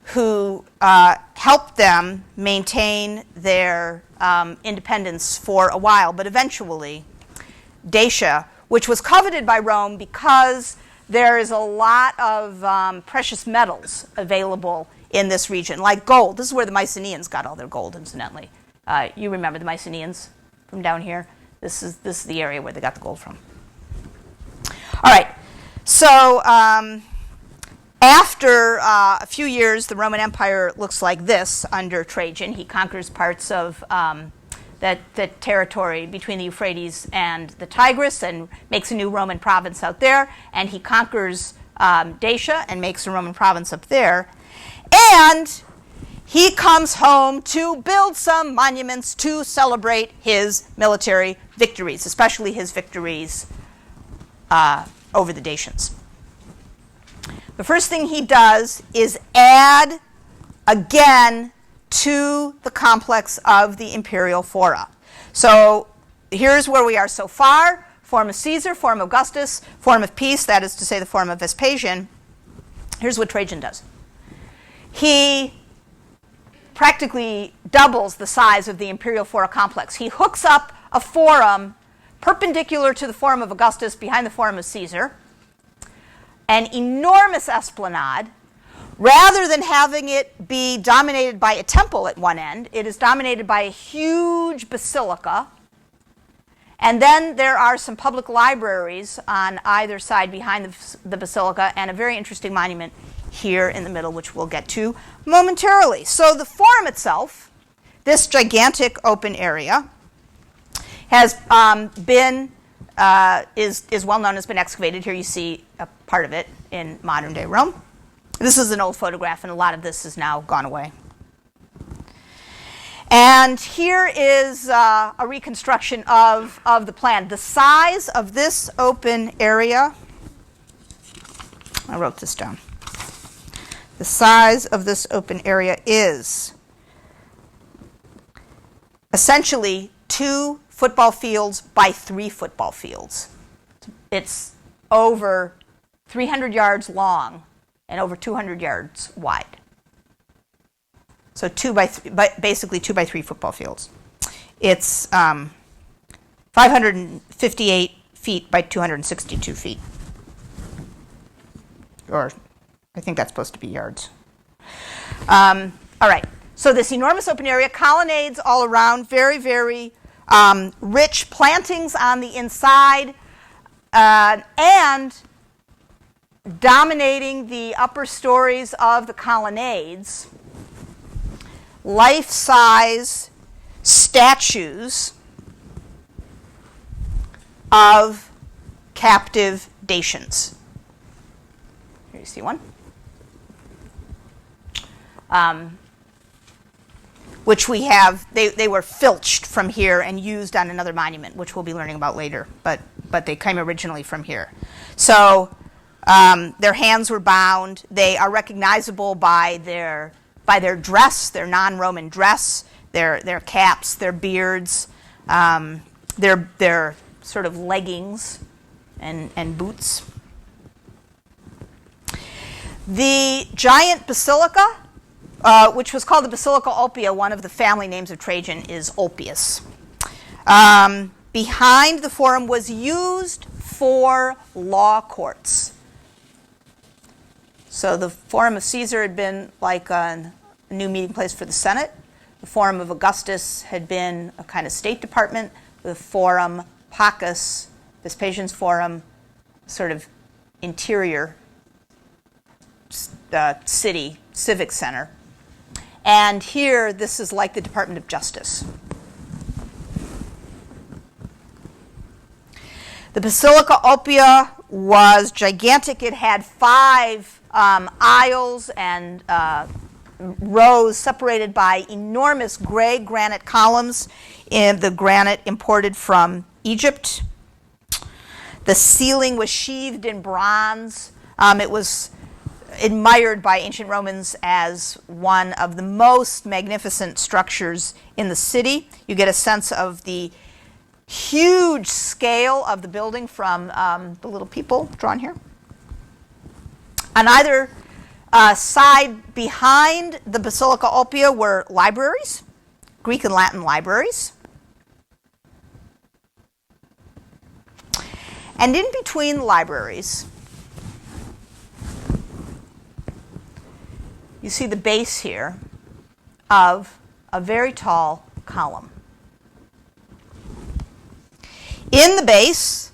who helped them maintain their independence for a while. But eventually, Dacia, which was coveted by Rome because there is a lot of precious metals available in this region, like gold. This is where the Mycenaeans got all their gold, incidentally. You remember the Mycenaeans from down here? This is the area where they got the gold from. All right. So after a few years, the Roman Empire looks like this under Trajan. He conquers parts of the territory between the Euphrates and the Tigris and makes a new Roman province out there. And he conquers Dacia and makes a Roman province up there. And he comes home to build some monuments to celebrate his military victories, especially his victories over the Dacians. The first thing he does is add again to the complex of the imperial fora. So here's where we are so far. Forum of Caesar, Forum of Augustus, Forum of Peace, that is to say the Forum of Vespasian. Here's what Trajan does. He practically doubles the size of the imperial fora complex. He hooks up a forum perpendicular to the Forum of Augustus behind the Forum of Caesar, an enormous esplanade. Rather than having it be dominated by a temple at one end, it is dominated by a huge basilica. And then there are some public libraries on either side behind the basilica and a very interesting monument here in the middle, which we'll get to momentarily. So the forum itself, this gigantic open area, has is well known, has been excavated. Here you see a part of it in modern day Rome. This is an old photograph, and a lot of this is now gone away. And here is a reconstruction of the plan. The size of this open area, I wrote this down. The size of this open area is essentially 2 football fields by 3 football fields. It's over 300 yards long and over 200 yards wide. So basically 2 by 3 football fields. It's 558 feet by 262 feet. Or I think that's supposed to be yards. All right. So this enormous open area, colonnades all around, very, very rich plantings on the inside, and dominating the upper stories of the colonnades, life-size statues of captive Dacians. Here you see one. Which we have, they were filched from here and used on another monument, which we'll be learning about later, but they came originally from here. So their hands were bound. They are recognizable by their dress, their non-Roman dress, their caps, their beards, their sort of leggings and boots. The giant basilica, which was called the Basilica Ulpia, one of the family names of Trajan is Ulpius. Behind the forum was used for law courts. So the Forum of Caesar had been like a new meeting place for the Senate. The Forum of Augustus had been a kind of State Department. The Forum Pacus, Vespasian's Forum, sort of interior city, civic center. And here, this is like the Department of Justice. The Basilica Ulpia was gigantic. It had 5 aisles and rows separated by enormous gray granite columns, in the granite imported from Egypt. The ceiling was sheathed in bronze. It was admired by ancient Romans as one of the most magnificent structures in the city. You get a sense of the huge scale of the building from the little people drawn here. On either side behind the Basilica Ulpia were libraries, Greek and Latin libraries. And in between the libraries, you see the base here of a very tall column. In the base,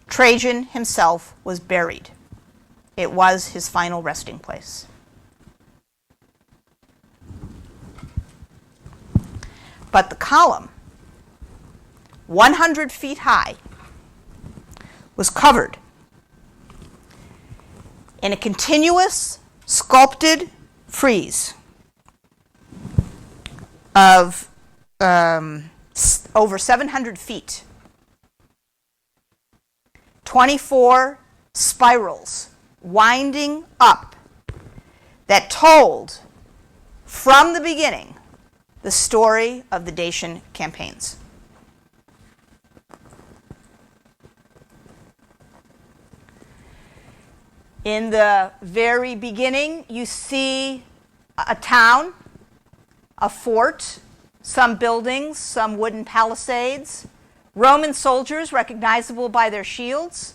Trajan himself was buried. It was his final resting place. But the column, 100 feet high, was covered in a continuous sculpted frieze of over 700 feet, 24 spirals winding up that told from the beginning the story of the Dacian campaigns. In the very beginning, you see a town, a fort, some buildings, some wooden palisades, Roman soldiers recognizable by their shields,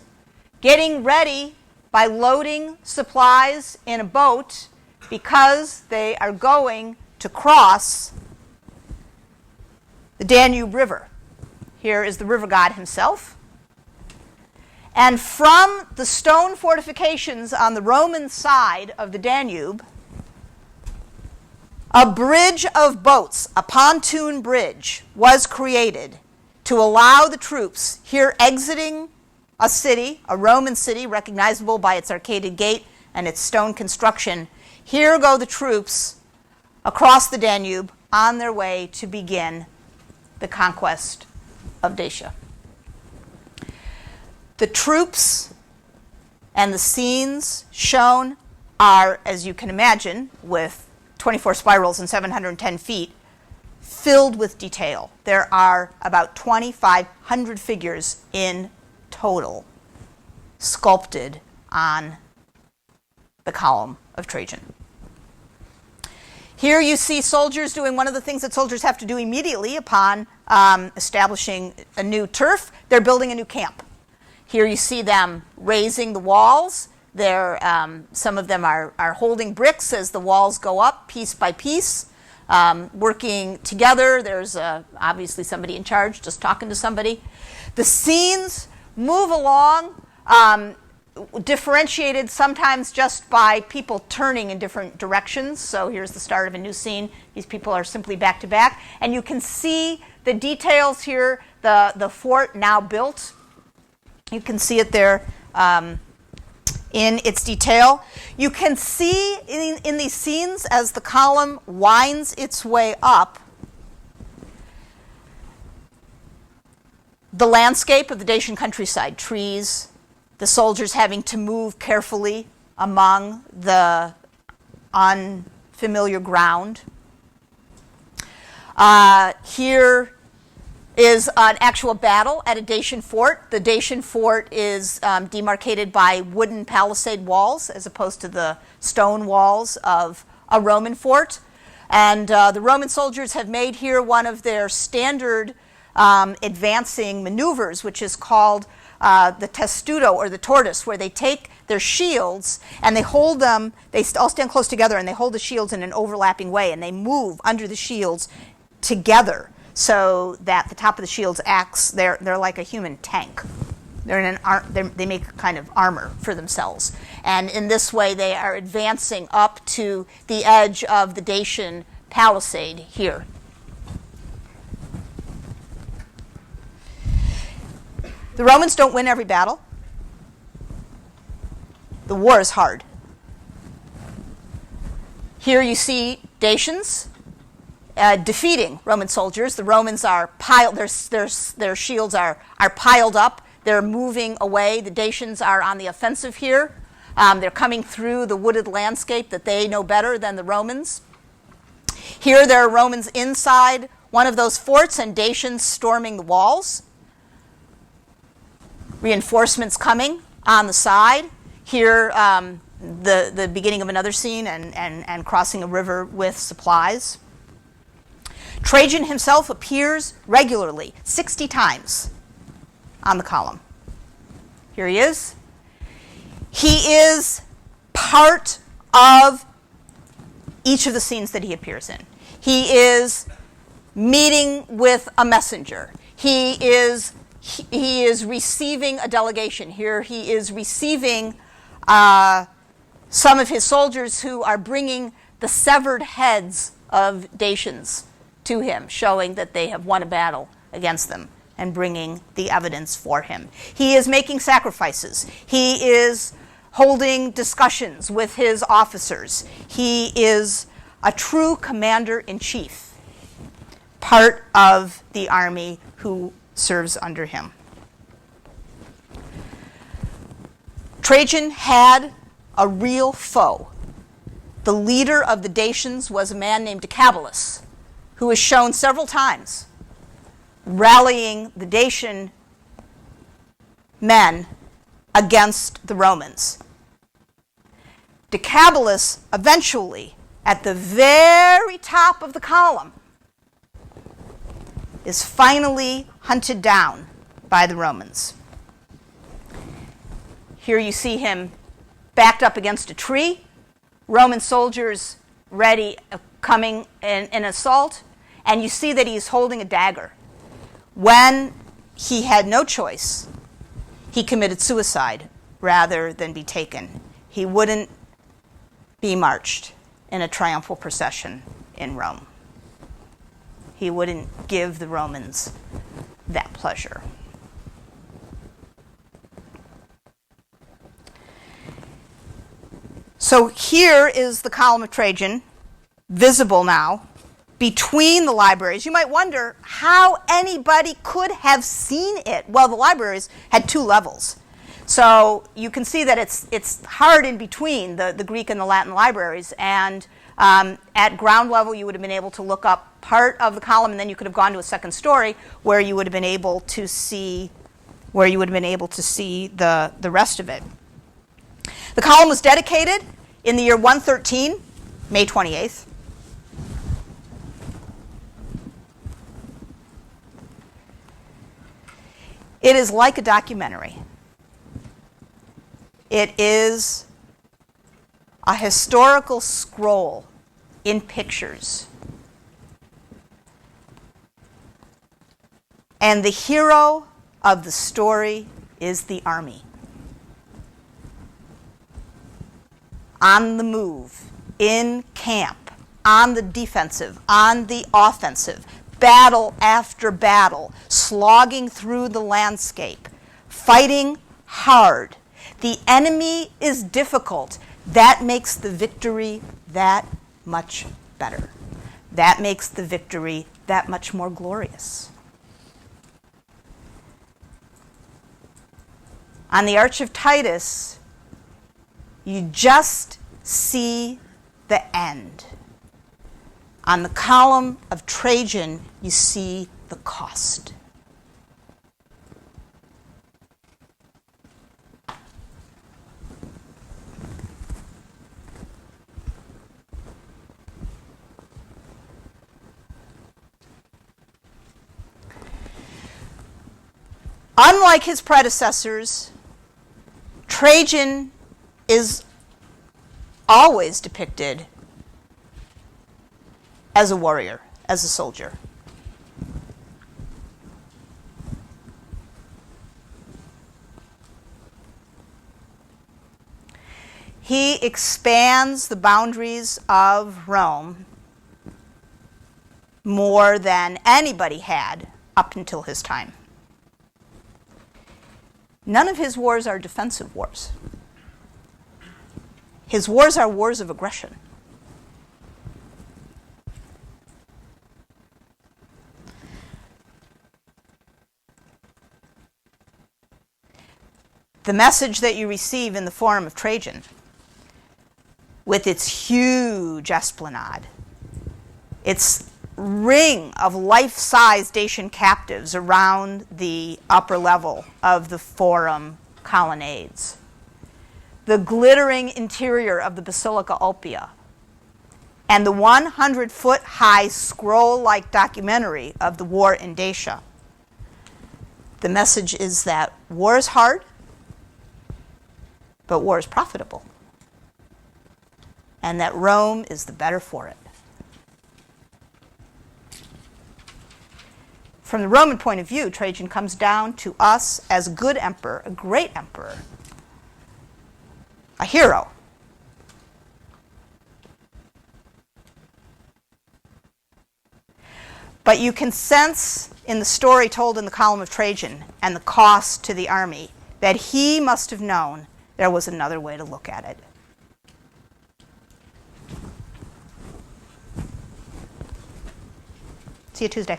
getting ready by loading supplies in a boat because they are going to cross the Danube River. Here is the river god himself. And from the stone fortifications on the Roman side of the Danube, a bridge of boats, a pontoon bridge, was created to allow the troops here exiting a city, a Roman city, recognizable by its arcaded gate and its stone construction. Here go the troops across the Danube on their way to begin the conquest of Dacia. The troops and the scenes shown are, as you can imagine, with 24 spirals and 710 feet, filled with detail. There are about 2,500 figures in total sculpted on the column of Trajan. Here you see soldiers doing one of the things that soldiers have to do immediately upon establishing a new turf. They're building a new camp. Here you see them raising the walls. Some of them are holding bricks as the walls go up piece by piece, working together. There's obviously somebody in charge just talking to somebody. The scenes move along differentiated sometimes just by people turning in different directions. So here's the start of a new scene. These people are simply back to back. And you can see the details here, the fort now built. You can see it there in its detail. You can see in these scenes as the column winds its way up, the landscape of the Dacian countryside, trees, the soldiers having to move carefully among the unfamiliar ground. Here is an actual battle at a Dacian fort. The Dacian fort is demarcated by wooden palisade walls as opposed to the stone walls of a Roman fort. And the Roman soldiers have made here one of their standard advancing maneuvers, which is called the testudo, or the tortoise, where they take their shields and they hold them, they all stand close together and they hold the shields in an overlapping way and they move under the shields together so that the top of the shields acts, they're like a human tank. They make a kind of armor for themselves. And in this way they are advancing up to the edge of the Dacian palisade here. The Romans don't win every battle. The war is hard. Here you see Dacians defeating Roman soldiers. The Romans are piled, their shields are piled up. They're moving away. The Dacians are on the offensive here. They're coming through the wooded landscape that they know better than the Romans. Here there are Romans inside one of those forts and Dacians storming the walls. Reinforcements coming on the side. Here, the beginning of another scene and crossing a river with supplies. Trajan himself appears regularly, 60 times on the column. Here he is. He is part of each of the scenes that he appears in. He is meeting with a messenger. He is receiving a delegation. Here he is receiving some of his soldiers who are bringing the severed heads of Dacians to him, showing that they have won a battle against them and bringing the evidence for him. He is making sacrifices. He is holding discussions with his officers. He is a true commander-in-chief, part of the army who serves under him. Trajan had a real foe. The leader of the Dacians was a man named Decebalus, who is shown several times rallying the Dacian men against the Romans. Decebalus eventually, at the very top of the column, is finally hunted down by the Romans. Here you see him backed up against a tree, Roman soldiers ready, coming in assault, and you see that he's holding a dagger. When he had no choice, he committed suicide rather than be taken. He wouldn't be marched in a triumphal procession in Rome. He wouldn't give the Romans that pleasure. So here is the column of Trajan, visible now, between the libraries. You might wonder how anybody could have seen it. Well, the libraries had two levels. So you can see that it's hard in between the Greek and the Latin libraries. And at ground level, you would have been able to look up part of the column, and then you could have gone to a second story where you would have been able to see the rest of it. The column was dedicated in the year 113, May 28th. It is like a documentary. It is a historical scroll in pictures. And the hero of the story is the army. on the move, in camp, on the defensive, on the offensive, battle after battle, slogging through the landscape, fighting hard. The enemy is difficult. That makes the victory that much better. That makes the victory that much more glorious. On the Arch of Titus, you just see the end. On the column of Trajan, you see the cost. Unlike his predecessors, Trajan is always depicted as a warrior, as a soldier. He expands the boundaries of Rome more than anybody had up until his time. None of his wars are defensive wars. His wars are wars of aggression. The message that you receive in the Forum of Trajan, with its huge esplanade, its ring of life-size Dacian captives around the upper level of the Forum colonnades, the glittering interior of the Basilica Ulpia, and the 100-foot-high scroll-like documentary of the war in Dacia. The message is that war is hard, but war is profitable, and that Rome is the better for it. From the Roman point of view, Trajan comes down to us as a good emperor, a great emperor, a hero. But you can sense in the story told in the column of Trajan and the cost to the army that he must have known there was another way to look at it. See you Tuesday.